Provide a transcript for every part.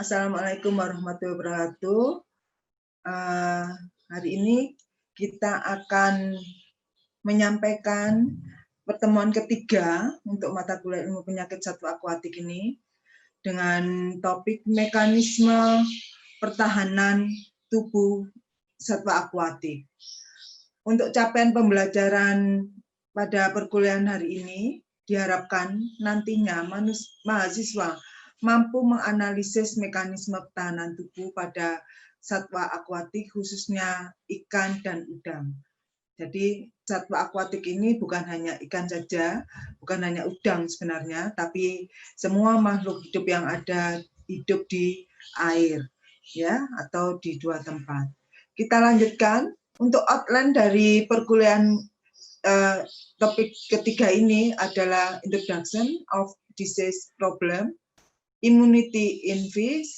Assalamualaikum warahmatullahi wabarakatuh. Hari ini kita akan menyampaikan pertemuan ketiga untuk mata kuliah ilmu penyakit satwa akuatik ini dengan topik mekanisme pertahanan tubuh satwa akuatik. Untuk capaian pembelajaran pada perkuliahan hari ini diharapkan nantinya mahasiswa mampu menganalisis mekanisme pertahanan tubuh pada satwa akuatik, khususnya ikan dan udang. Jadi satwa akuatik ini bukan hanya ikan saja, bukan hanya udang sebenarnya, tapi semua makhluk hidup yang ada hidup di air, ya, atau di dua tempat. Kita lanjutkan untuk outline dari perkuliahan topik ketiga ini adalah Introduction of Disease Problem, Immunity in Fish,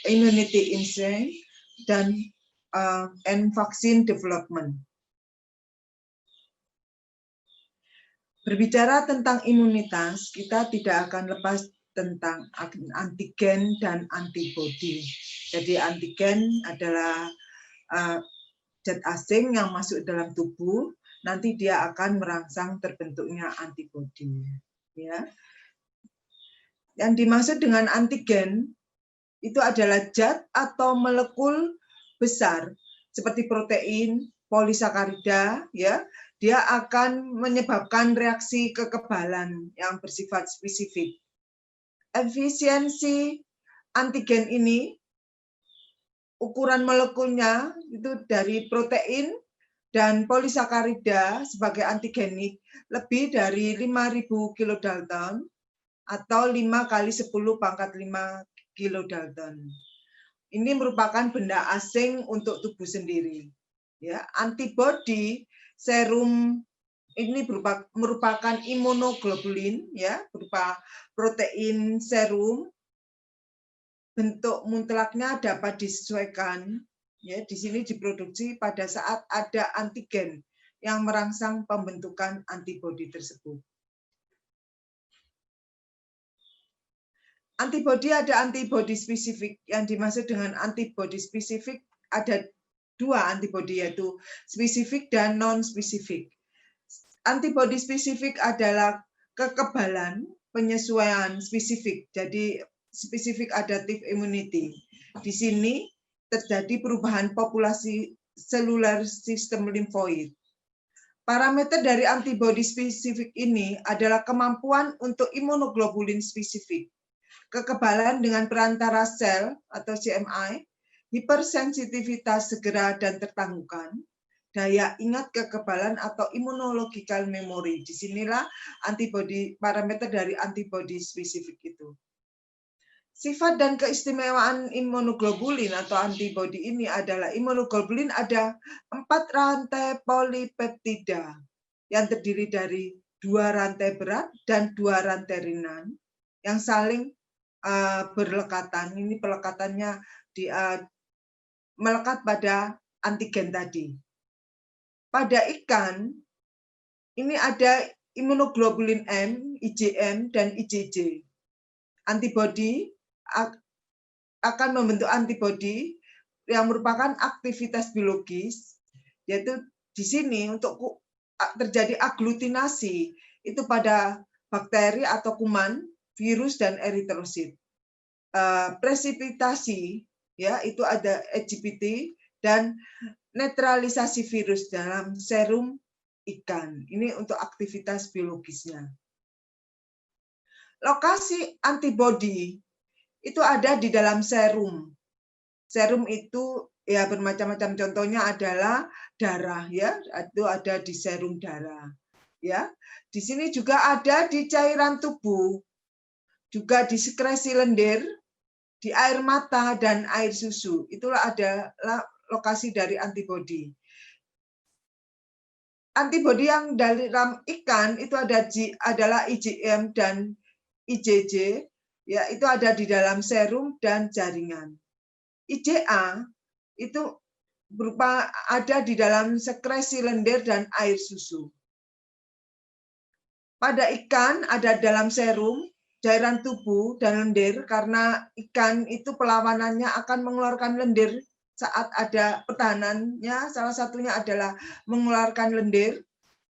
Immunity in Shrimp, dan and Vaccine Development. Berbicara tentang imunitas, kita tidak akan lepas tentang antigen dan antibodi. Jadi antigen adalah zat asing yang masuk dalam tubuh, nanti dia akan merangsang terbentuknya antibodi. Ya. Yang dimaksud dengan antigen itu adalah zat atau molekul besar seperti protein, polisakarida, ya, dia akan menyebabkan reaksi kekebalan yang bersifat spesifik. Efisiensi antigen ini, ukuran molekulnya itu dari protein dan polisakarida sebagai antigenik lebih dari 5.000 kilodalton atau 5 kali 10 pangkat 5 kilodalton. Ini merupakan benda asing untuk tubuh sendiri. Ya, antibodi serum ini merupakan imunoglobulin, ya, berupa protein serum. Bentuk mutlaknya dapat disesuaikan. Ya, di sini diproduksi pada saat ada antigen yang merangsang pembentukan antibodi tersebut. Antibodi ada antibodi spesifik. Yang dimaksud dengan antibodi spesifik ada dua antibodi, yaitu spesifik dan non-spesifik. Antibodi spesifik adalah kekebalan penyesuaian spesifik. Jadi spesifik adaptive immunity. Di sini terjadi perubahan populasi seluler sistem limfoid. Parameter dari antibodi spesifik ini adalah kemampuan untuk imunoglobulin spesifik, kekebalan dengan perantara sel atau CMI, hipersensitivitas segera dan tertangguhkan, daya ingat kekebalan atau immunological memory. Disinilah antibodi, parameter dari antibodi spesifik itu. Sifat dan keistimewaan imunoglobulin atau antibodi ini adalah imunoglobulin ada 4 rantai polipeptida yang terdiri dari 2 rantai berat dan 2 rantai ringan yang saling berlekatan. Ini pelekatannya melekat pada antigen tadi. Pada ikan, ini ada imunoglobulin M, IgM, dan IgG. Antibodi akan membentuk antibodi yang merupakan aktivitas biologis, yaitu di sini untuk terjadi aglutinasi itu pada bakteri atau kuman, virus, dan eritrosit. Presipitasi, ya, itu ada IgPT, dan netralisasi virus dalam serum ikan. Ini untuk aktivitas biologisnya. Lokasi antibodi itu ada di dalam serum. Serum itu ya bermacam-macam, contohnya adalah darah, ya, itu ada di serum darah, ya. Di sini juga ada di cairan tubuh, juga di sekresi lendir, di air mata dan air susu. Itulah adalah lokasi dari antibodi. Antibodi yang dalam ikan itu adalah IgM dan IgG, ya, itu ada di dalam serum dan jaringan. IgA itu ada di dalam sekresi lendir dan air susu. Pada ikan ada dalam serum cairan tubuh dan lendir, karena ikan itu perlawanannya akan mengeluarkan lendir saat ada pertahanannya. Salah satunya adalah mengeluarkan lendir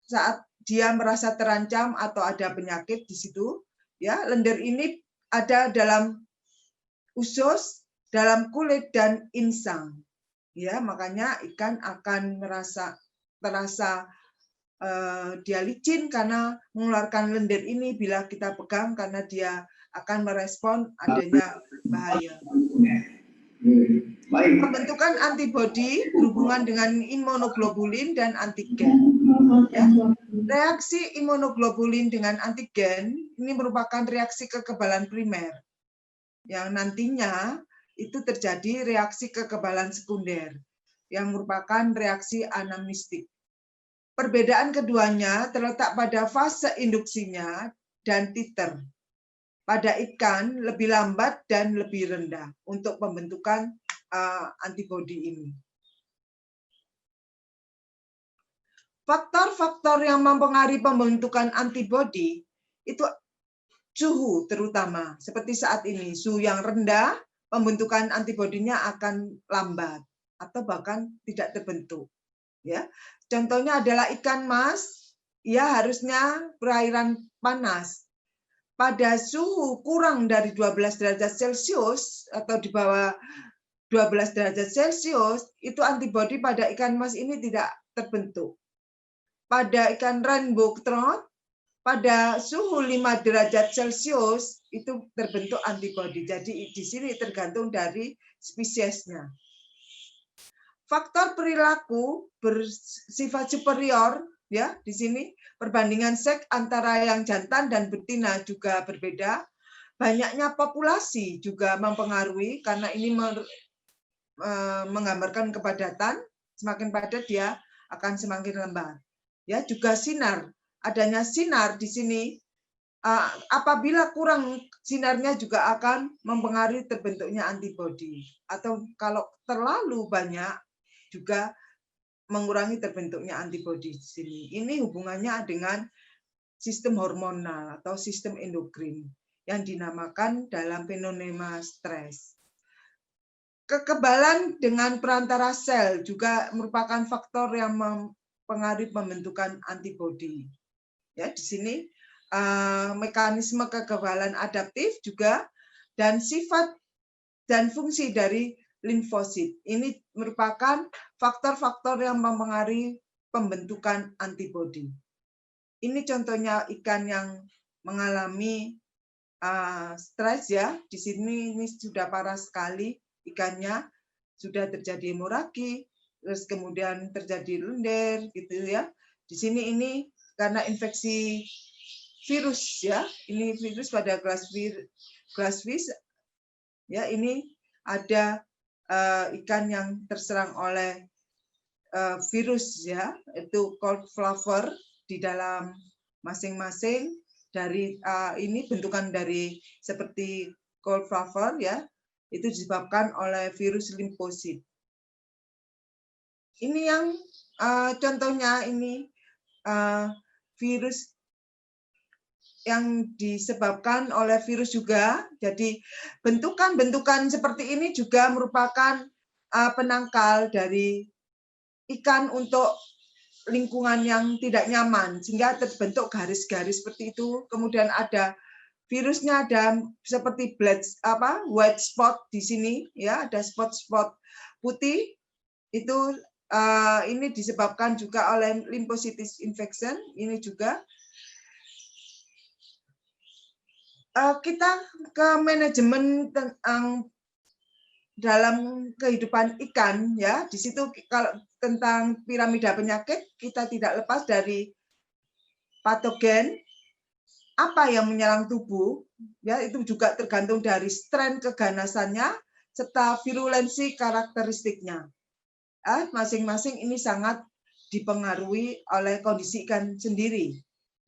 saat dia merasa terancam atau ada penyakit di situ. Ya, lendir ini ada dalam usus, dalam kulit dan insang. Ya, makanya ikan akan terasa dia licin karena mengeluarkan lendir ini bila kita pegang, karena dia akan merespon adanya bahaya. Pembentukan antibodi berhubungan dengan imunoglobulin dan antigen. Ya. Reaksi imunoglobulin dengan antigen ini merupakan reaksi kekebalan primer yang nantinya itu terjadi reaksi kekebalan sekunder yang merupakan reaksi anamnestik. Perbedaan keduanya terletak pada fase induksinya dan titer. Pada ikan lebih lambat dan lebih rendah untuk pembentukan antibodi ini. Faktor-faktor yang mempengaruhi pembentukan antibodi itu suhu terutama. Seperti saat ini, suhu yang rendah, pembentukan antibodinya akan lambat atau bahkan tidak terbentuk. Ya, contohnya adalah ikan mas, ya harusnya perairan panas. Pada suhu kurang dari 12 derajat Celcius atau di bawah 12 derajat Celcius, itu antibodi pada ikan mas ini tidak terbentuk. Pada ikan rainbow trout, pada suhu 5 derajat Celcius itu terbentuk antibodi. Jadi di sini tergantung dari spesiesnya. Faktor perilaku bersifat superior, ya di sini perbandingan seks antara yang jantan dan betina juga berbeda. Banyaknya populasi juga mempengaruhi karena ini menggambarkan kepadatan. Semakin padat dia akan semakin lembar. Ya, juga sinar. Adanya sinar di sini, apabila kurang sinarnya juga akan mempengaruhi terbentuknya antibodi. Atau kalau terlalu banyak juga mengurangi terbentuknya antibodi di sini. Ini hubungannya dengan sistem hormonal atau sistem endokrin yang dinamakan dalam fenomena stres. Kekebalan dengan perantara sel juga merupakan faktor yang mempengaruhi pembentukan antibodi. Ya, di sini mekanisme kekebalan adaptif juga dan sifat dan fungsi dari limfosit. Ini merupakan faktor-faktor yang mempengaruhi pembentukan antibodi. Ini contohnya ikan yang mengalami stres ya. Di sini ini sudah parah sekali ikannya, sudah terjadi hemoragi, terus kemudian terjadi lendir gitu ya. Di sini ini karena infeksi virus ya. Ini virus pada glassfish ya, ini ada ikan yang terserang oleh virus ya, itu cold flavor di dalam masing-masing dari ini bentukan dari seperti cold flavor ya, itu disebabkan oleh virus limfosit. Ini yang contohnya ini virus yang disebabkan oleh virus juga. Jadi bentukan-bentukan seperti ini juga merupakan penangkal dari ikan untuk lingkungan yang tidak nyaman, sehingga terbentuk garis-garis seperti itu. Kemudian ada virusnya, ada seperti white spot di sini ya, ada spot-spot putih. Itu ini disebabkan juga oleh lymphocytic infection. Ini juga kita ke manajemen tentang dalam kehidupan ikan ya. Di situ kalau tentang piramida penyakit kita tidak lepas dari patogen apa yang menyerang tubuh ya, itu juga tergantung dari strain keganasannya serta virulensi karakteristiknya. Masing-masing ini sangat dipengaruhi oleh kondisi ikan sendiri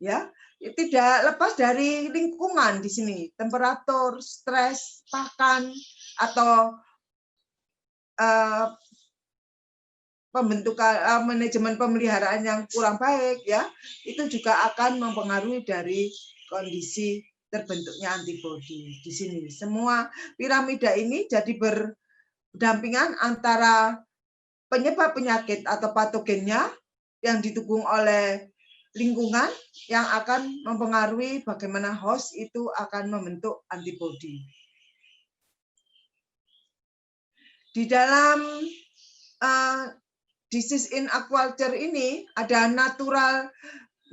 ya. Tidak lepas dari lingkungan di sini, temperatur, stres, pakan, atau pembentukan manajemen pemeliharaan yang kurang baik ya, itu juga akan mempengaruhi dari kondisi terbentuknya antibodi. Di sini semua piramida ini jadi berdampingan antara penyebab penyakit atau patogennya yang didukung oleh lingkungan yang akan mempengaruhi bagaimana host itu akan membentuk antibodi. Di dalam disease in aquaculture ini ada natural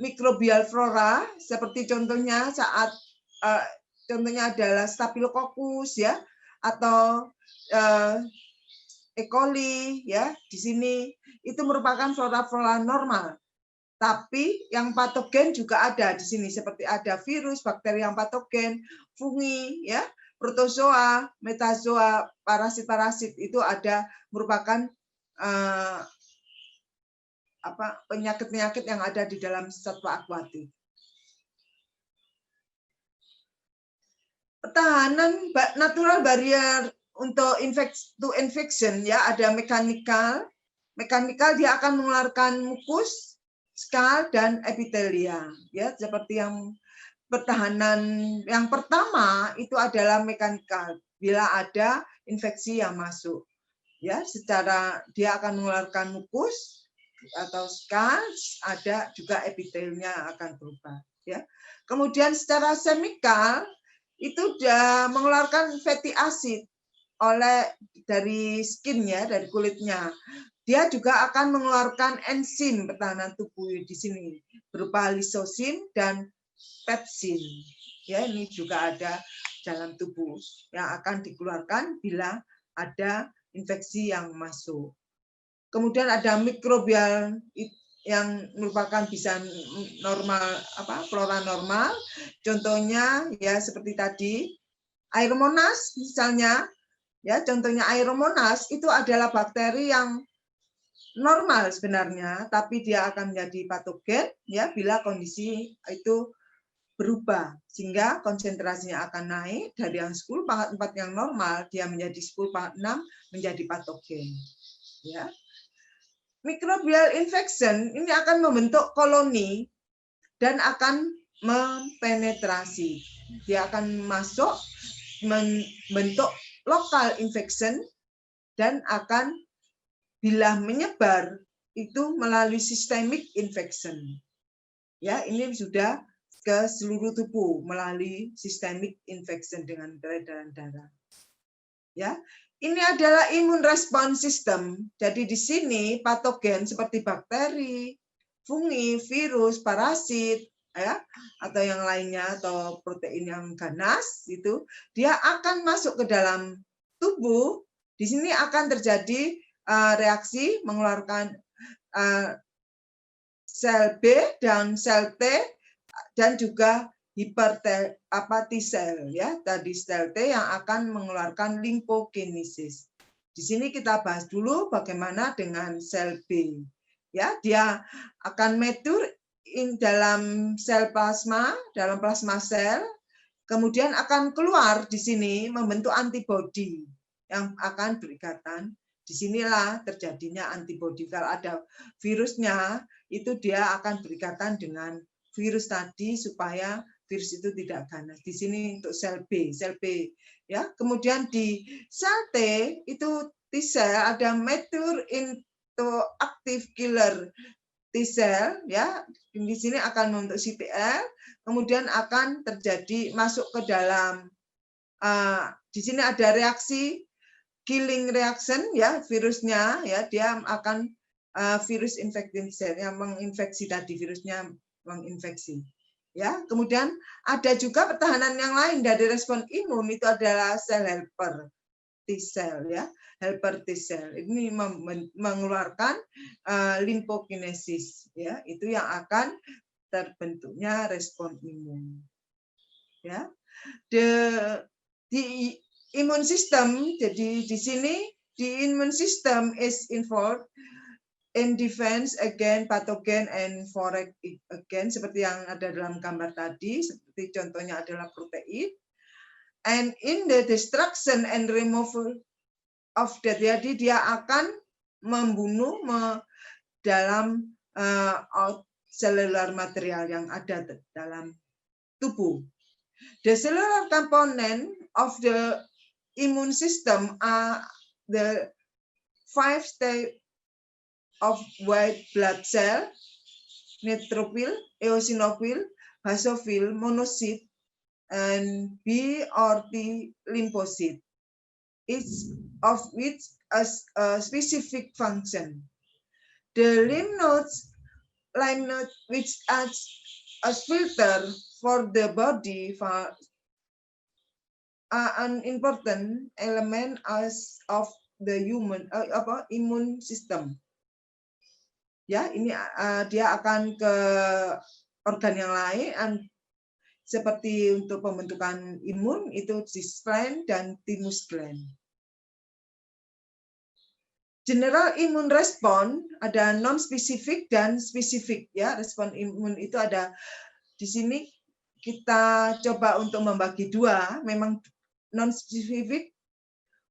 microbial flora, seperti contohnya contohnya adalah Staphylococcus ya, atau E. coli ya. Di sini itu merupakan flora-flora normal. Tapi yang patogen juga ada di sini, seperti ada virus, bakteri yang patogen, fungi, ya, protozoa, metazoa, parasit-parasit itu ada merupakan penyakit-penyakit yang ada di dalam satwa akuatik. Pertahanan natural barrier untuk infection ya, ada mekanikal. Mekanikal dia akan mengeluarkan mukus, skal, dan epitelia ya, seperti yang pertahanan yang pertama itu adalah mekanikal, bila ada infeksi yang masuk ya, secara dia akan mengeluarkan mukus atau skal, ada juga epitelnya akan berubah ya. Kemudian secara semikal itu dia mengeluarkan fatty acid dari skinnya, dari kulitnya. Dia juga akan mengeluarkan enzim pertahanan tubuh di sini berupa lisosin dan pepsin. Ya, ini juga ada dalam tubuh yang akan dikeluarkan bila ada infeksi yang masuk. Kemudian ada mikrobial yang merupakan bisa normal, flora normal. Contohnya ya seperti tadi Aeromonas misalnya. Ya, contohnya Aeromonas itu adalah bakteri yang normal sebenarnya, tapi dia akan menjadi patogen ya bila kondisi itu berubah, sehingga konsentrasinya akan naik dari yang 10/4 yang normal dia menjadi 10/6 menjadi patogen. Ya. Microbial infection ini akan membentuk koloni dan akan mempenetrasi. Dia akan masuk membentuk local infection dan akan bila menyebar itu melalui systemic infection. Ya, ini sudah ke seluruh tubuh melalui systemic infection dengan peredaran darah. Ya, ini adalah immune response system. Jadi di sini patogen seperti bakteri, fungi, virus, parasit, ya, atau yang lainnya atau protein yang ganas itu dia akan masuk ke dalam tubuh. Di sini akan terjadi reaksi mengeluarkan sel B dan sel T dan juga T sel ya, tadi sel T yang akan mengeluarkan limfokinesis. Di sini kita bahas dulu bagaimana dengan sel B. Ya, dia akan mature dalam sel plasma, dalam plasma sel, kemudian akan keluar di sini membentuk antibodi yang akan berikatan. Disinilah terjadinya antibodi. Kalau ada virusnya, itu dia akan berikatan dengan virus tadi supaya virus itu tidak ganas. Di sini untuk sel B ya. Kemudian di sel T itu T sel ada mature into active killer T sel ya. Di sini akan membentuk CTL, kemudian akan terjadi masuk ke dalam di sini ada reaksi killing reaction ya, virusnya ya, dia akan virus infecting cell yang menginfeksi tadi, virusnya menginfeksi. Ya, kemudian ada juga pertahanan yang lain dari respon imun, itu adalah sel helper T cell ya, helper T cell. Ini mengeluarkan limfokinesis ya, itu yang akan terbentuknya respon imun. Ya. Di imun system, jadi di sini the immune system is involved in defense against pathogen and foreign again, seperti yang ada dalam gambar tadi, seperti contohnya adalah protein, and in the destruction and removal of that, jadi dia akan membunuh dalam cellular material yang ada dalam tubuh. The cellular component of the immune system are the 5 stages of white blood cell, neutrophil, eosinophil, basophil, monocyte, and B or T lymphocyte, each of which has a specific function. The lymph nodes, which acts as filter for the body, are an important element of the immune system. Ya, ini dia akan ke organ yang lain, seperti untuk pembentukan imun itu cis gland dan thymus gland. General immune response ada non-spesifik dan spesifik, ya. Respon imun itu ada di sini. Kita coba untuk membagi dua, memang non-spesifik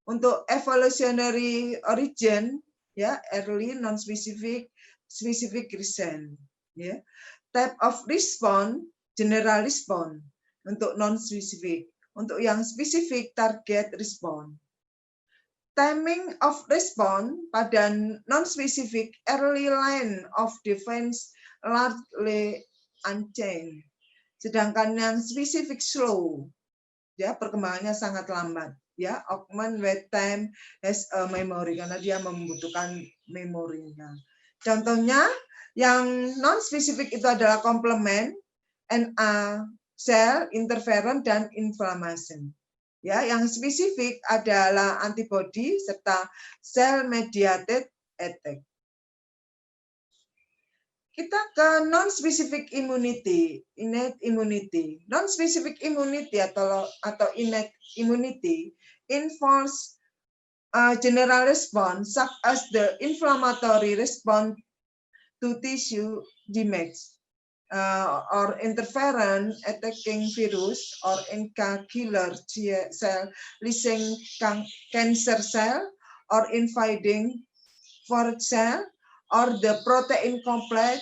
untuk evolutionary origin, ya, early, non-spesifik, specific recent, ya. Type of response, general response untuk non-spesifik. Untuk yang spesifik, target response. Timing of response pada non-specific early line of defense largely unchanged. Sedangkan yang spesifik slow, ya, perkembangannya sangat lambat, ya. Augment with time has a memory, karena dia membutuhkan memorinya. Contohnya yang non-spesifik itu adalah komplement, NA cell, interferon, dan inflammation. Ya, yang spesifik adalah antibody serta cell mediated attack. Kita ke non-specific immunity, innate immunity. Non-specific immunity atau innate immunity involves general response such as the inflammatory response to tissue damage. Or interferon attacking virus or NK killer cell, lying cancer cell, or invading foreign cell, or the protein complex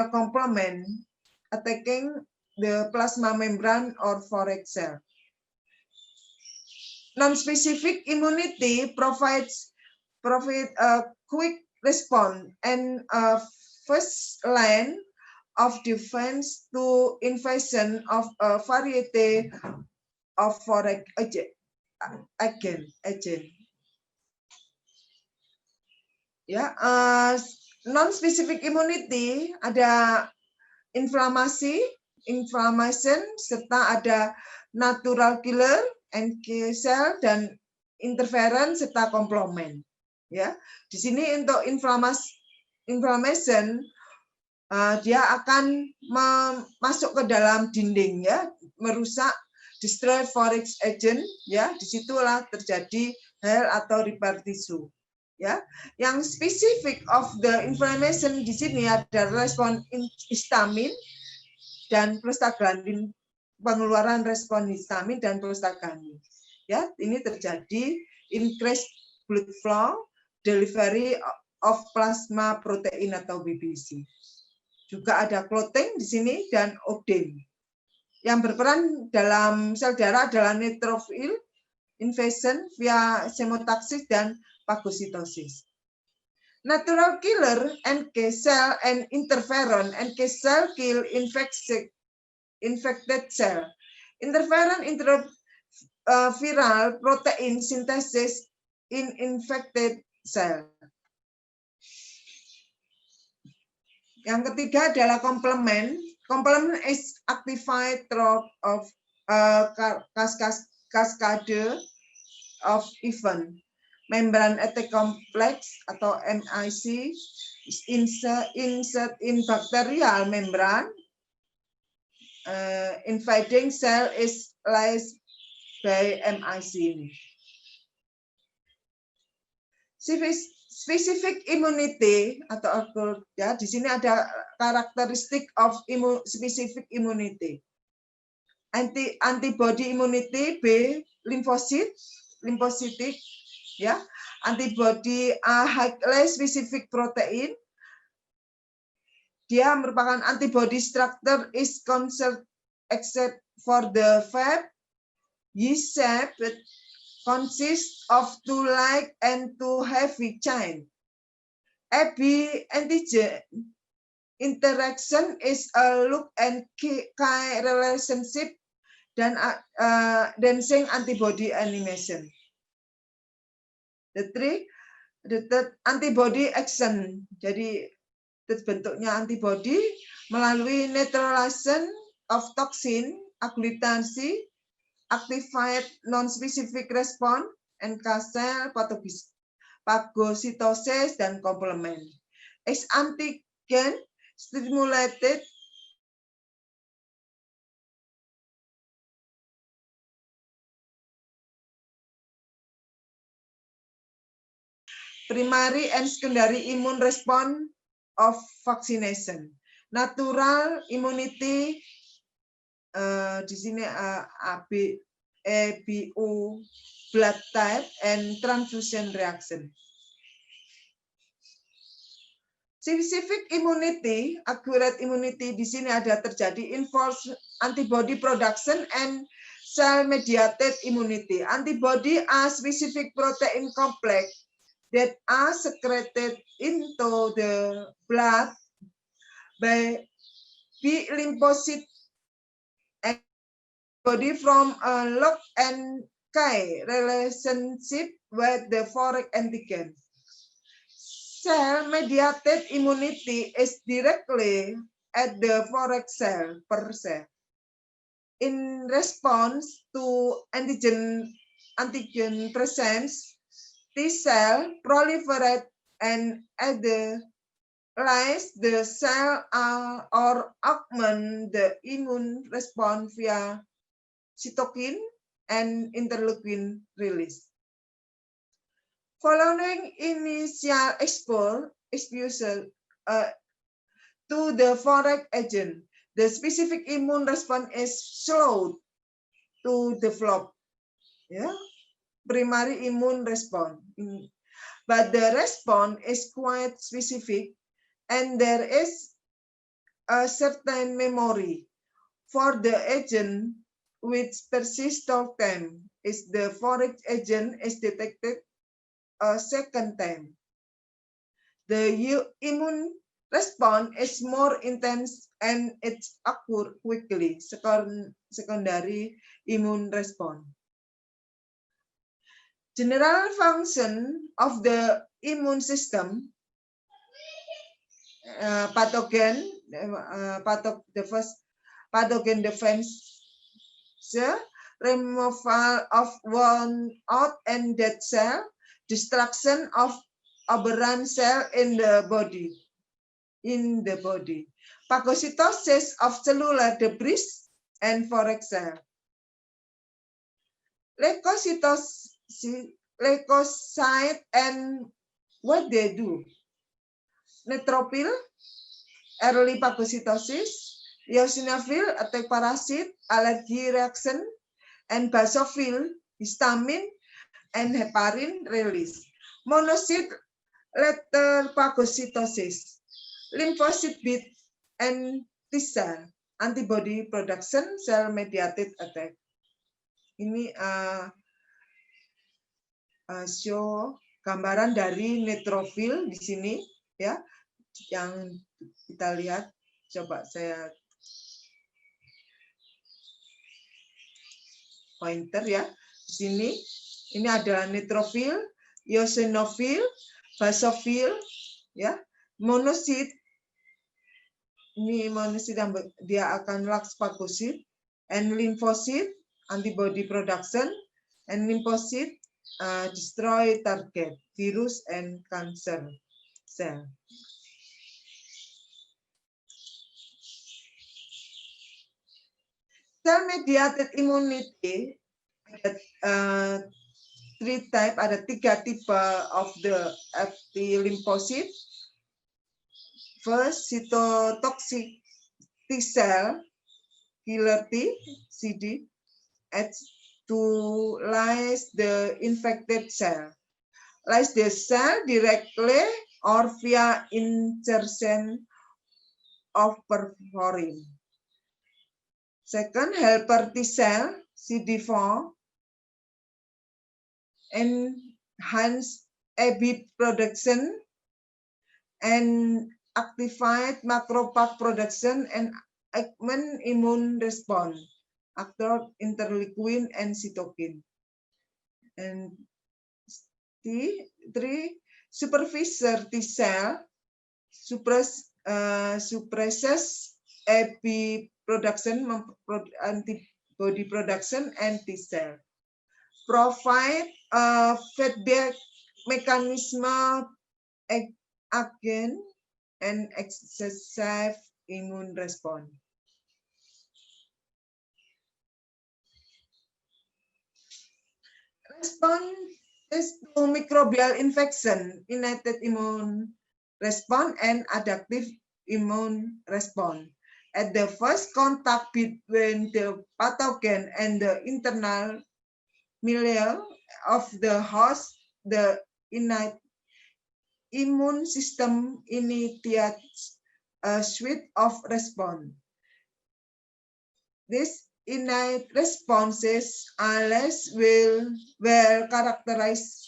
complement attacking the plasma membrane or foreign cell. Non-specific immunity provides a quick response and a first line of defense to invasion of a variety of foreign agent. Ya, non-specific immunity ada inflammation, serta ada natural killer, NK cell, dan interferon serta komplement. Ya, di sini untuk inflammation dia akan masuk ke dalam dinding, ya, merusak, destroy foreign agent, ya. Disitulah terjadi heal atau repair tissue, ya. Yang spesifik of the inflammation di sini ada respon histamin dan prostaglandin, pengeluaran respon histamin dan prostaglandin. Ya, ini terjadi increased blood flow, delivery of plasma protein atau BBC. Juga ada clotting di sini dan odem. Yang berperan dalam sel darah adalah neutrophil invasion via chemotaxis dan pagositosis. Natural killer, NK cell and interferon. NK cell kill infected cell. Interferon interrupt viral protein synthesis in infected cell. Yang ketiga adalah complement. Complement is activated through of cascade of event. Membrane attack complex atau MIC insert in bacterial membrane. Invading cell is lysed by MIC. Specific immunity atau ya, di sini ada karakteristik of specific immunity. Antibody immunity, B lymphocytic, ya. Antibody A highly specific protein. Dia merupakan antibody structure is except for the Fab, yeast shape consists of two light and two heavy chain. AB antigen interaction is a look and key relationship dan sing antibody animation. The third antibody action. Jadi bentuknya antibody melalui neutralization of toxin, agglutinasi, activated non-specific response, NK cell, phagocytosis, dan complement. As antigen stimulated primary and secondary immune response of vaccination. Natural immunity di sini ABO blood type and transfusion reaction. Specific immunity, accurate immunity di sini ada terjadi involves antibody production and cell-mediated immunity. Antibody are specific protein complex that are secreted into the blood by B lymphocyte antibody from a lock and key relationship with the foreign antigen. Cell-mediated immunity is directly at the foreign cell per cell. In response to antigen presence, T cell proliferate and idolize the cell or augment the immune response via cytokine and interleukin release. Following initial exposure to the foreign agent, the specific immune response is slow to develop. Yeah. Primary immune response, but the response is quite specific and there is a certain memory for the agent which persists of time is the foreign agent is detected a second time. The immune response is more intense and it occurs quickly, secondary immune response. General function of the immune system, pathogen, the first pathogen defense, removal of worn out and dead cell, destruction of aberrant cell in the body, phagocytosis of cellular debris and foreign cell. Leukocyte and what they do. Neutrophil, early phagocytosis, eosinophil, attack parasite, allergy reaction, and basophil, histamine, and heparin release. Monocyte, later phagocytosis, lymphocyte beat, and T cell, antibody production, cell-mediated attack. Ini show gambaran dari neutrophil di sini ya, yang kita lihat. Coba saya pointer ya di sini. Ini adalah neutrophil, eosinophil, basophil, ya, monocyte. Ini monocyte dia akan lux phagocyte, and lymphocyte antibody production, and lymphocyte destroy target, virus and cancer cell. Cell-mediated immunity ada tiga tipe of the T lymphocyte. First, cytotoxic T cell, killer T, CD, to lyse the infected cell. Lyse the cell directly or via insertion of perforin. Second, helper T cell, CD4, enhance AB production and activate macrophage production and augment immune response after interleukin and cytokine. And three, supervisor T cell suppresses AB production, antibody production, and T cell. Provide a feedback mechanism again and excessive immune response. Response is to microbial infection, innate immune response, and adaptive immune response. At the first contact between the pathogen and the internal milieu of the host, the innate immune system initiates a suite of response. These innate responses are less well characterized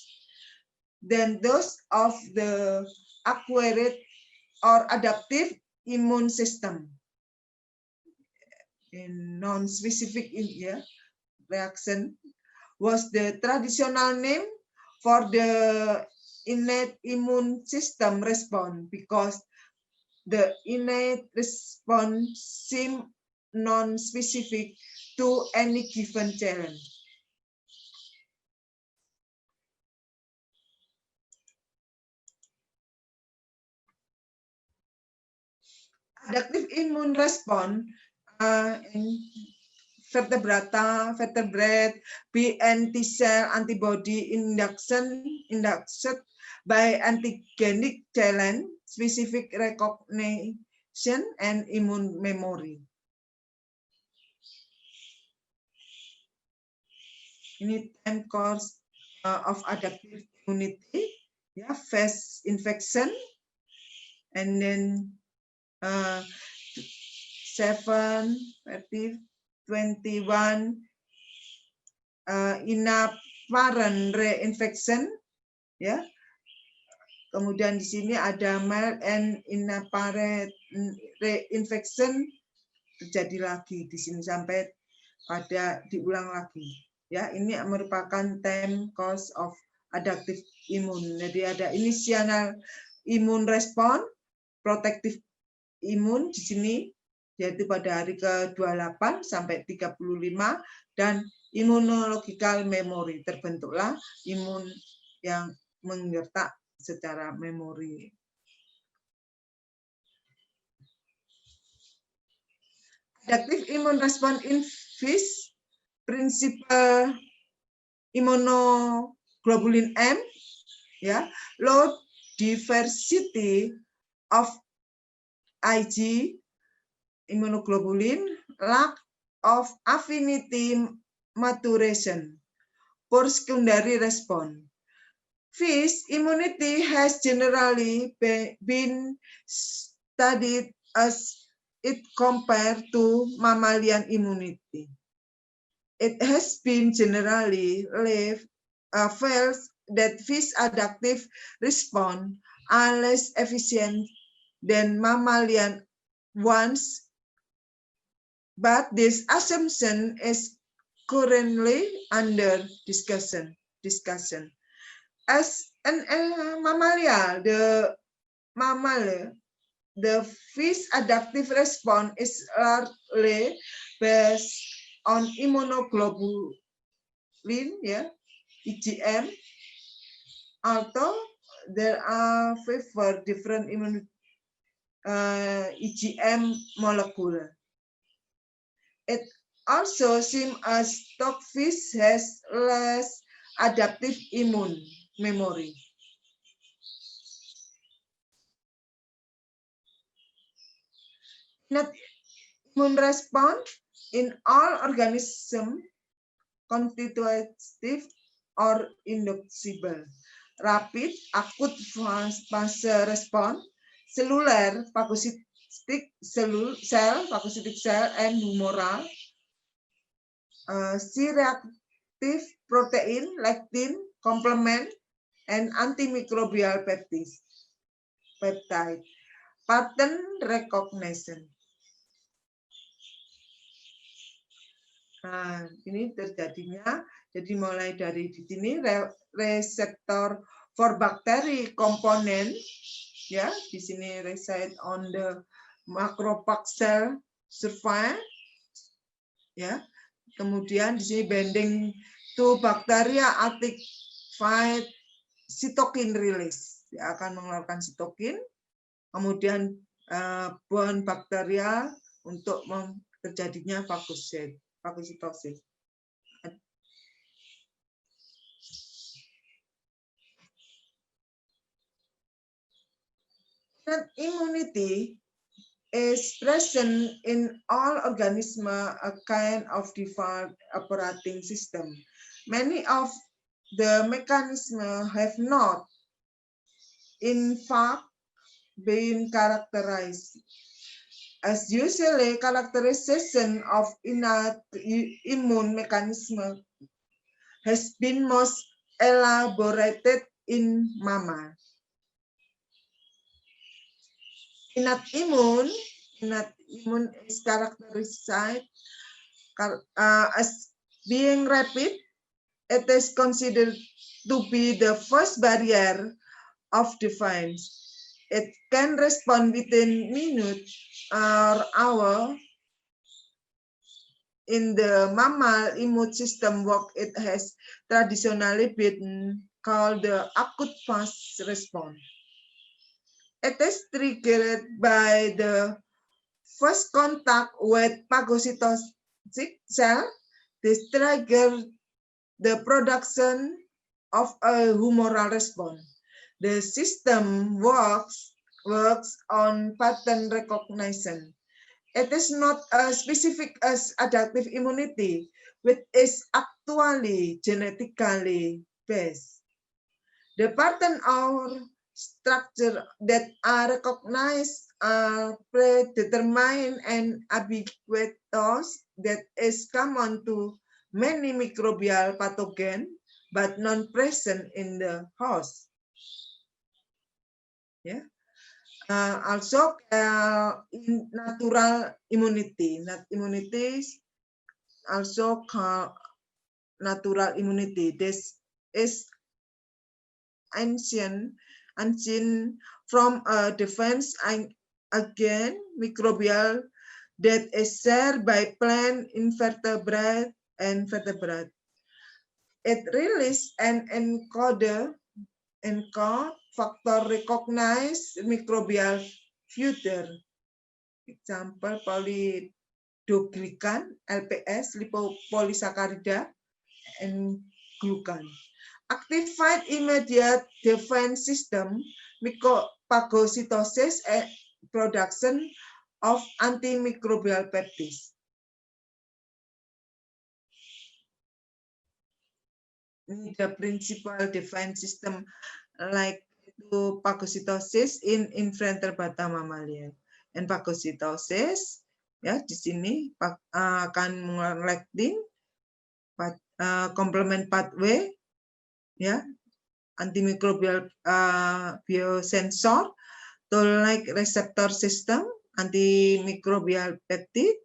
than those of the acquired or adaptive immune system. In non-specific reaction was the traditional name for the innate immune system response because the innate response seems non-specific to any given challenge. Adaptive immune response in vertebrate, B and T cell antibody induced by antigenic challenge, specific recognition, and immune memory. Ini time course of adaptive immunity, phase infection, and then 7, 21 inapparent reinfection, Kemudian di sini ada mild and inapparent reinfection terjadi lagi di sini sampai pada diulang lagi. Ini merupakan time course of adaptive immune. Jadi ada initial immune response, protective immune di sini yaitu pada hari ke-28 sampai 35 dan immunological memory, terbentuklah imun yang menggertak secara memori. Adaptive immune response in fish, principal immunoglobulin M, low diversity of Ig immunoglobulin, lack of affinity maturation, poor secondary response. Fish immunity has generally been studied as it compared to mammalian immunity. It has been generally felt that fish adaptive response are less efficient than mammalian ones, but this assumption is currently under discussion. As an mammal, the fish adaptive response is largely based on immunoglobulin, IgM, although there are 5 different IgM molecules. It also seems as stockfish has less adaptive immune memory. Innate immune response in all organisms constitutive or inducible. Rapid, acute phase response, cellular, phagocytic cell, and humoral, C-reactive protein, lectin, complement, and antimicrobial peptide. Pattern recognition. Nah, ini terjadinya, jadi mulai dari di sini reseptor for bacteria komponen, ya, di sini reside on the macrophage cell surface, ya. Kemudian di sini binding to bacteria activate cytokine release, dia akan mengeluarkan sitokin, kemudian bond bakteria untuk terjadinya fagositosis. And immunity is present in all organisms, a kind of default operating system. Many of the mechanisms have not, in fact, been characterized. As usually, characterization of innate immune mechanism has been most elaborated in mammals. Innate immune is characterized as being rapid. It is considered to be the first barrier of defense. It can respond within minutes or hours. In the mammal immune system work, it has traditionally been called the acute fast response. It is triggered by the first contact with phagocytic cell. This triggers the production of a humoral response. The system works on pattern recognition. It is not as specific as adaptive immunity, which is actually genetically based. The pattern or structure that are recognized are predetermined and ubiquitous, that is common to many microbial pathogens, but non-present in the host. Yeah. Also, in natural immunity. Immunity is also called natural immunity. This is ancient from a defense against microbial that is shared by plant, invertebrate, and vertebrate. It releases an encode factor recognize microbial future. Example, polydoglycan, LPS, lipopolysaccharida, and glucan. Activate immediate defense system, phagocytosis, and production of antimicrobial peptides. The principal defense system like to phagocytosis in invertebrata mammalia. And phagocytosis, ya, di sini akan mengeluarkan lectin, complement pathway, ya, antimicrobial biosensor, toll-like receptor system, antimicrobial peptide,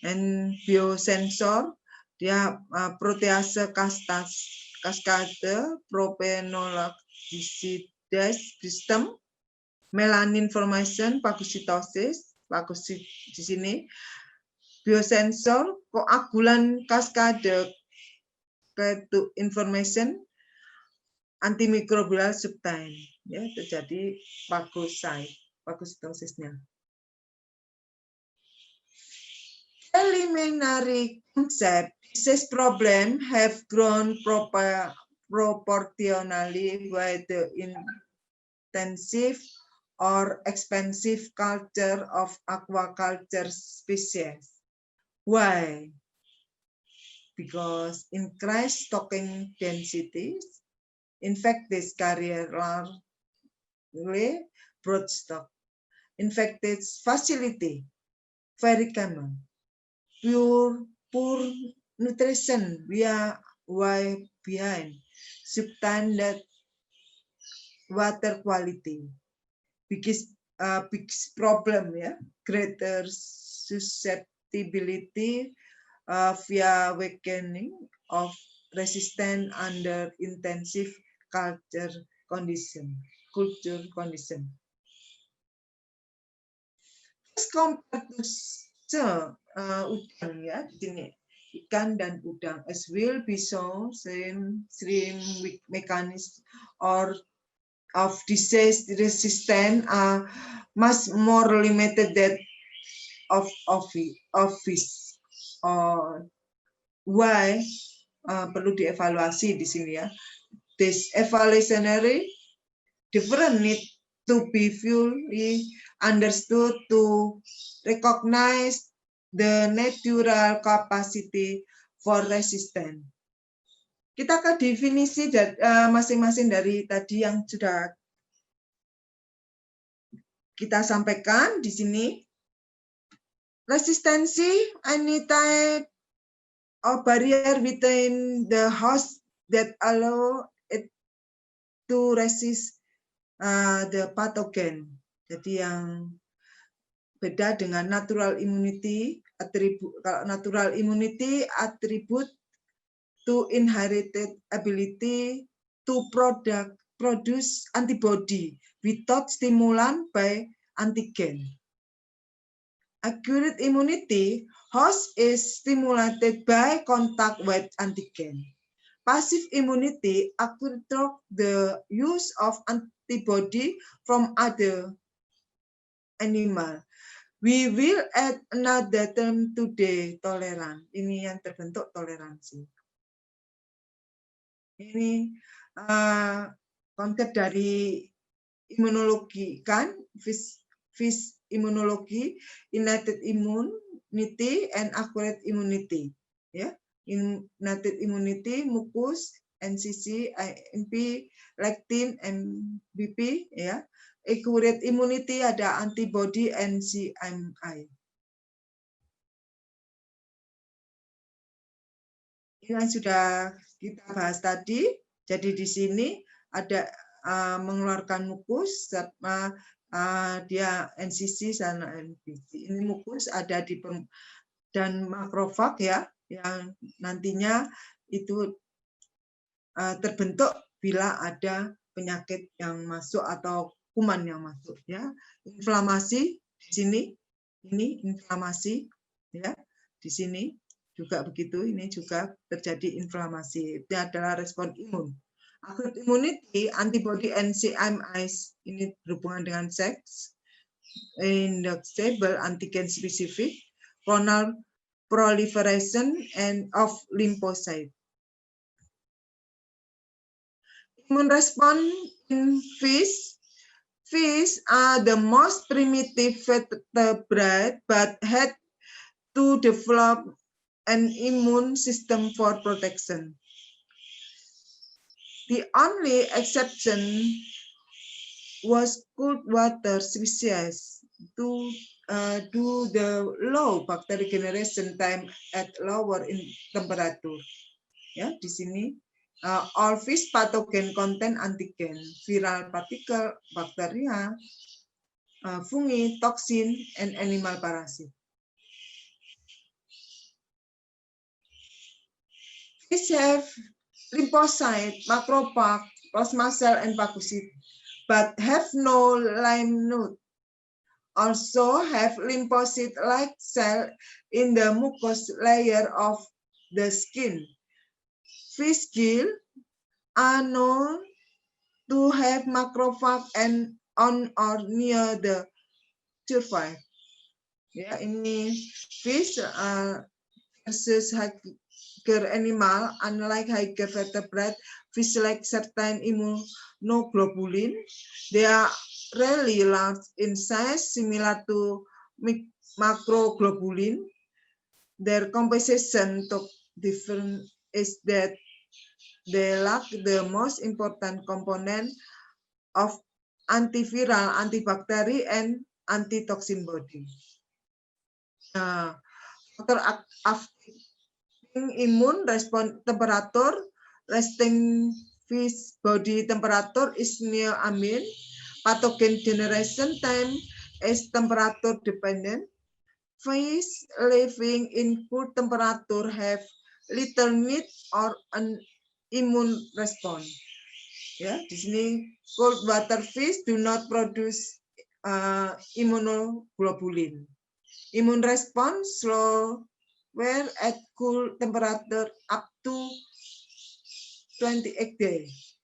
and biosensor, dia protease cascade, propenolacticide system, melanin formation, phagocytosis, di sini, biosensor, koagulan cascade to information, antimicrobial subtype, ya, terjadi phagocytosisnya. Preliminary concept, disease problem have grown proportionally by the intensive or expensive culture of aquaculture species. Why? Because increased stocking densities, infected carrier largely broodstock, infected facility, very common. Poor nutrition via why behind substandard water quality. Biggest problem, yeah, greater susceptibility via weakening of resistance under intensive culture condition. As compared to udang, ya, di sini ikan dan udang, as will be shown, same mechanism or of disease resistance are much more limited than of fish. Why perlu dievaluasi di sini, ya. This evolutionary different need to be fully understood to recognize the natural capacity for resistance. Kita ke definisi masing-masing dari tadi yang sudah kita sampaikan di sini. Resistensi, any type of barrier within the host that allow it to resist the pathogen. Jadi yang beda dengan natural immunity, kalau natural immunity attribute to inherited ability to produce antibody without stimulant by antigen. Acquired immunity, host is stimulated by contact with antigen. Passive immunity acquired through the use of antibody from other animal. We will add another term today, tolerant. Ini yang terbentuk toleransi. Ini konsep dari imunologi, kan? Fish immunology, innate immunity, and acquired immunity. Ya, innate immunity, mucus, NCC, IMP, lectin, MBP, ya. Acquired immunity ada antibody, NCMI. Ini yang sudah kita bahas tadi. Jadi di sini ada mengeluarkan mukus, dia NCC sana NPC. Ini mukus ada di dan makrofag, ya, yang nantinya itu terbentuk bila ada penyakit yang masuk atau kuman yang masuk, ya. Inflamasi di sini, ini inflamasi, ya, di sini juga begitu. Ini juga terjadi inflamasi. Itu adalah respon imun. Acquired immunity, antibody NCMI, ini berhubungan dengan seks, inducible antigen specific, clonal proliferation and of lymphocyte. Immune response in fish. Fish are the most primitive vertebrate but had to develop an immune system for protection. The only exception was cold water species to do the low bacteria generation time at lower in temperature. Ya, di sini all fish pathogen contain antigen, viral particle, bacteria, fungi, toxin, and animal parasite. Fish have lymphocyte, macrophage, plasma cell, and phagocyte, but have no lymph node. Also have lymphocyte-like cell in the mucous layer of the skin. Fish gill are known to have macrophage and on or near the surface. Ya, ini fish versus higher animal. Unlike higher vertebrate, fish like certain immunoglobulin. They are really large in size, similar to macroglobulin. Their composition to different is that they lack the most important component of antiviral, antibacterial, and antitoxin body. Factor active immune response temperature, resting fish body temperature is near mean. Pathogen generation time is temperature dependent. Fish living in cool temperature have little need or an immune response. Ya, di sini cold water fish do not produce immunoglobulin. Immune response slow where at cool temperature up to 28 days.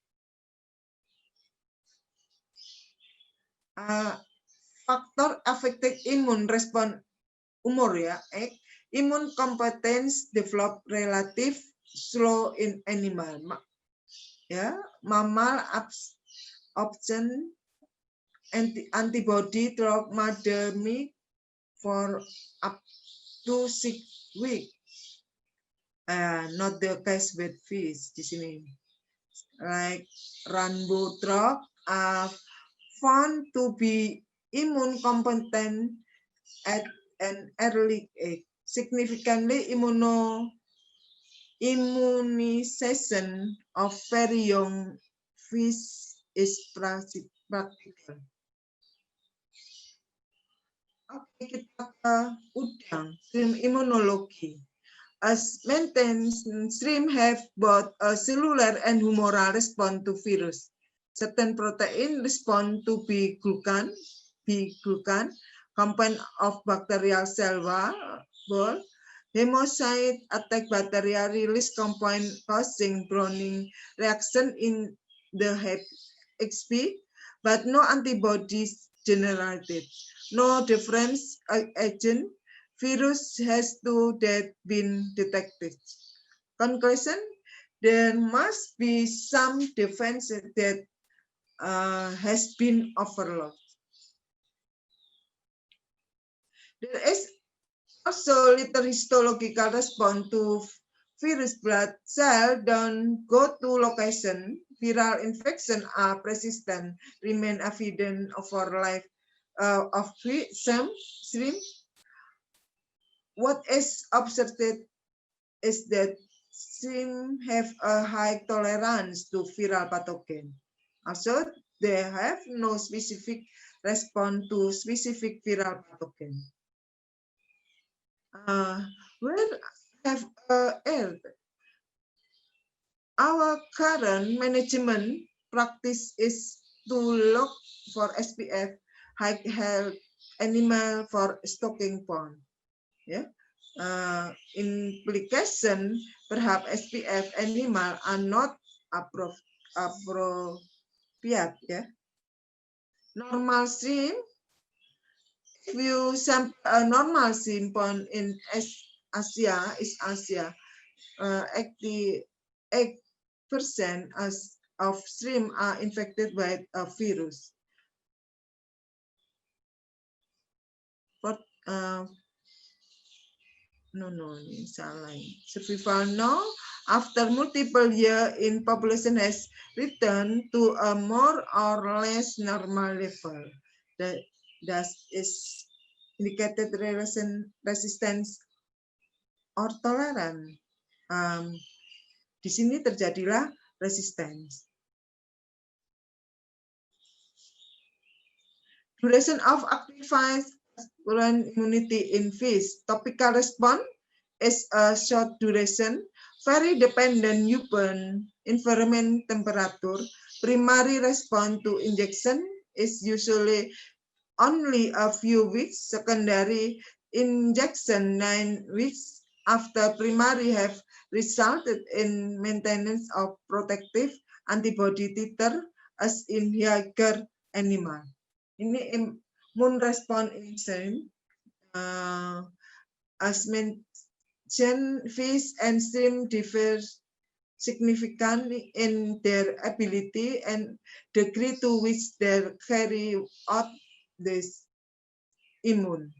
Faktor affecting immune response umur ya, immune competence develop relative slow in animal. Ya, mammal option antibody drug mother milk for up to 6 weeks. Not the case with fish di sini. Like rainbow trout are found to be immune competent at an early age. Significantly immunization of very young fish is practical. Oke, kita ke udang, shrimp immunology. As maintained, shrimp have both a cellular and humoral response to virus. Certain protein respond to B-glucan, compound of bacterial cell wall. Hemocyte attack bacteria release compound causing browning reaction in the HB, but no antibodies generated. No difference agent virus has to that been detected. Conclusion: there must be some defense that has been overlooked. There is also little histological response to virus blood cell don't go to location. Viral infection are persistent, remain evident over life of some shrimp. What is observed is that shrimp have a high tolerance to viral pathogen. Also, they have no specific response to specific viral pathogen. Where have erred? Our current management practice is to look for SPF, high health animal for stocking pond. Yeah. Implication perhaps SPF animal are not appropriate. Yeah. Normal shrimp, if you sample a normal shrimp pond in Asia, 88% of shrimp are infected by a virus. But survival now, after multiple years in population has returned to a more or less normal level. That is indicated resistance or tolerance. Di sini terjadilah resistance. Duration of activated immunity in fish. Topical response is a short duration, very dependent upon environment temperature. Primary response to injection is usually only a few weeks. Secondary injection 9 weeks after primary have resulted in maintenance of protective antibody titer as in younger animal. Ini immune response in shrimp. As mentioned, fish and shrimp differ significantly in their ability and degree to which they carry out this immune.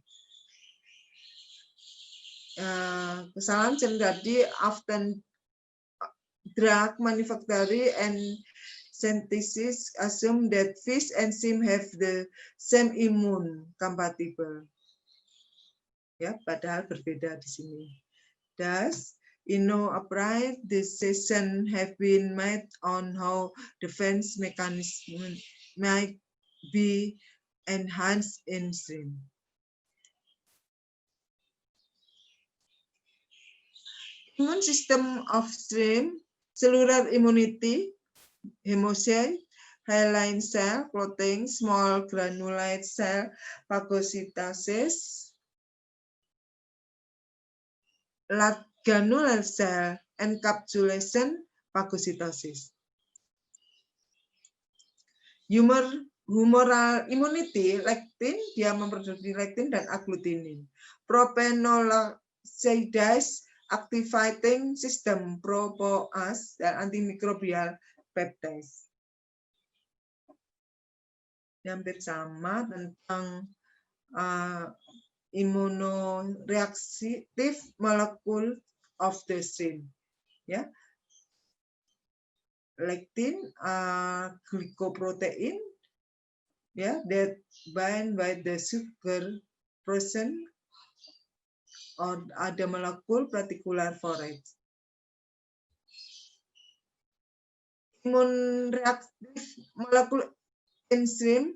Kesalahan terjadi often drug manufacturing and synthesis assume that fish and shrimp have the same immune compatible. Ya, padahal berbeda di sini. Thus, Upright decisions have been made on how defense mechanisms might be enhanced in STREAM. Immune system of STREAM, cellular immunity, hemocyte, hyaline cell, clotting, small granulate cell, phagocytosis, large granular cell, encapsulation, phagocytosis. Humoral immunity, lectin, dia memproduksi lectin dan agglutinin. Propenolosidase, activating system, propoase, dan antimikrobial peptide. Hampir sama tentang immunoreactive molecule of the STREAM. Ya, lectin, glycoprotein, ya, that bind by the sugar present or ada molekul particular forage. Imun reaktif molekul in STREAM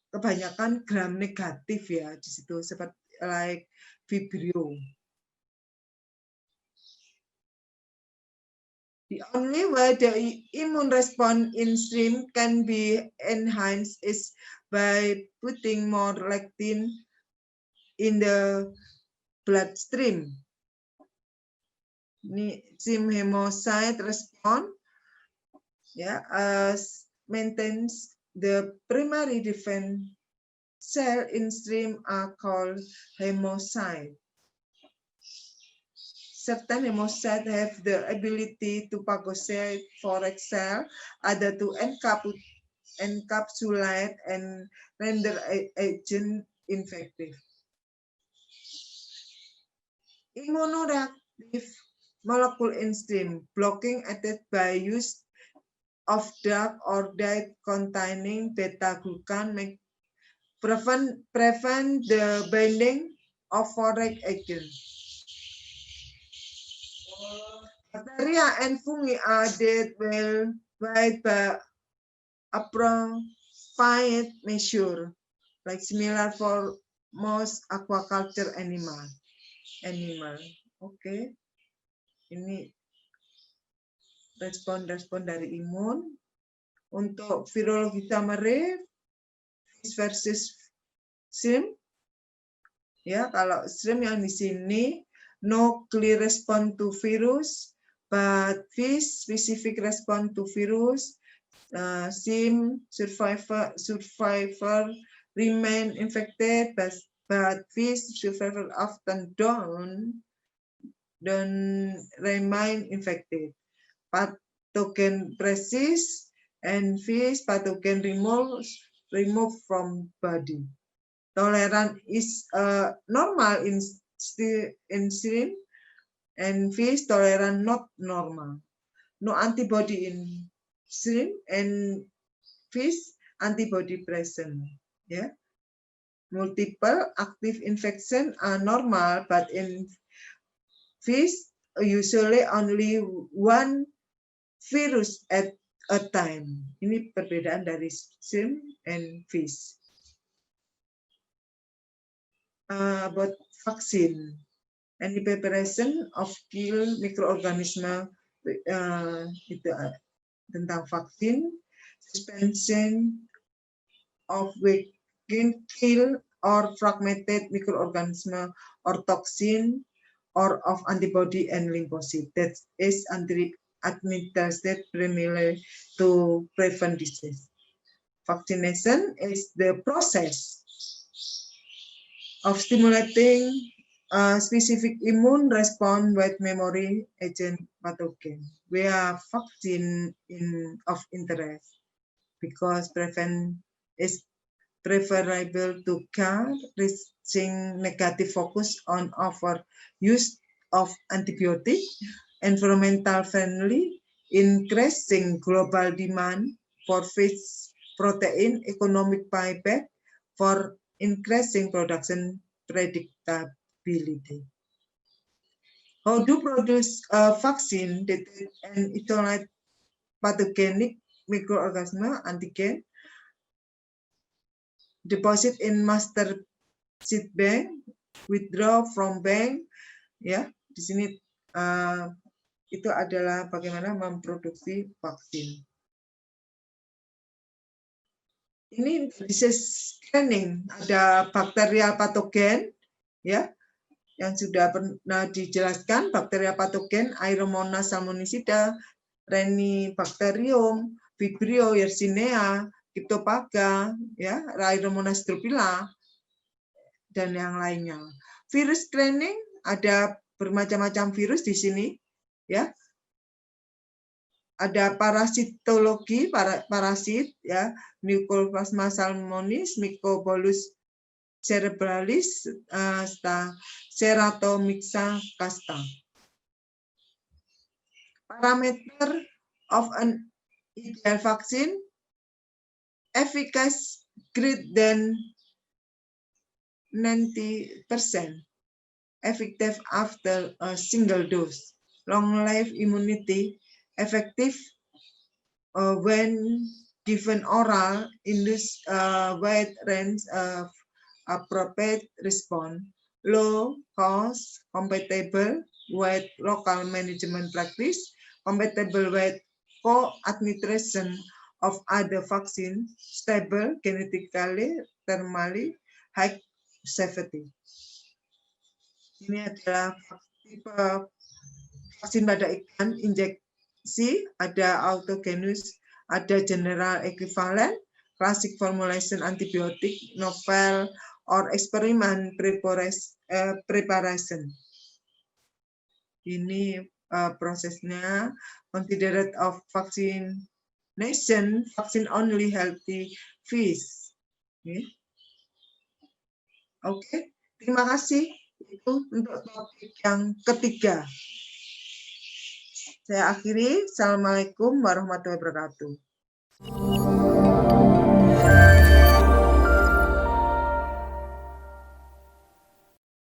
kebanyakan gram negatif ya di situ, seperti like Vibrio. The only way the immune response in STREAM can be enhanced is by putting more lectin in the bloodstream. Ini STREAM hemocyte response, ya, maintains the primary defense cell in STREAM are called hemocyte. Certain hemocytes have the ability to phagocyte forage cell, either to encapsulate and render agent infective. Immunoreactive molecule in STREAM, blocking attack by use of drug or diet containing beta-glucan may prevent the binding of forage agent. Bacteria and fungi are dead well by appropriate measure, like similar for most aquaculture animal. Oke. Ini respon dari imun. Untuk virologi summary versus STREAM. Ya, kalau STREAM yang di sini no clear response to virus, but fish specific response to virus. SIM survivor remain infected, but fish survivor often don't remain infected. Pathogen persist and fish pathogen remove from body. Tolerance is normal in STREAM, and fish tolerance not normal. No antibody in STREAM and fish antibody present. Yeah. Multiple active infection are normal, but in fish usually only one virus at a time. Ini perbedaan dari STREAM and fish. About vaccine and the preparation of kill microorganism, itu tentang vaksin, suspension of weakened kill or fragmented microorganism or toxin or of antibody and lymphocyte that is administered primarily to prevent disease. Vaccination is the process of stimulating specific immune response with memory agent pathogen. We are vaccine of interest because prevent is preferable to care, reaching negative focus on over use of antibiotic, environmental friendly, increasing global demand for fish protein, economic payback for increasing production predictability. How to produce a vaccine detect and isolate pathogenic microorganism antigen, deposit in master seed bank, withdraw from bank, ya. Di sini itu adalah bagaimana memproduksi vaksin. Ini disease screening, ada bakterial patogen, ya, yang sudah pernah dijelaskan. Bakterial patogen Aeromonas salmonicida, Renibacterium, Vibrio, Yersinia, Cryptopaga, ya, Aeromonas drupila, dan yang lainnya. Virus screening, ada bermacam-macam virus di sini, ya. Ada parasitologi, parasit, ya, Mycoplasma salmonis, Mycobolus cerebralis, Ceratomixa casta. Parameter of an ideal vaccine, efficacy greater than 90%, effective after a single dose, long life immunity, effective when given oral, induce wide range of appropriate response, low cost, compatible with local management practice, compatible with co-administration of other vaccine, stable, genetically, thermally, high safety. Ini adalah tipe vaksin pada ikan injeksi, ada autogenous, ada general equivalent, classic formulation antibiotic, novel, or experiment preparation. Ini prosesnya. Considered of vaccination, vaccine only healthy fish. Oke, terima kasih. Itu untuk topik yang ketiga. Saya akhiri. Assalamualaikum warahmatullahi wabarakatuh.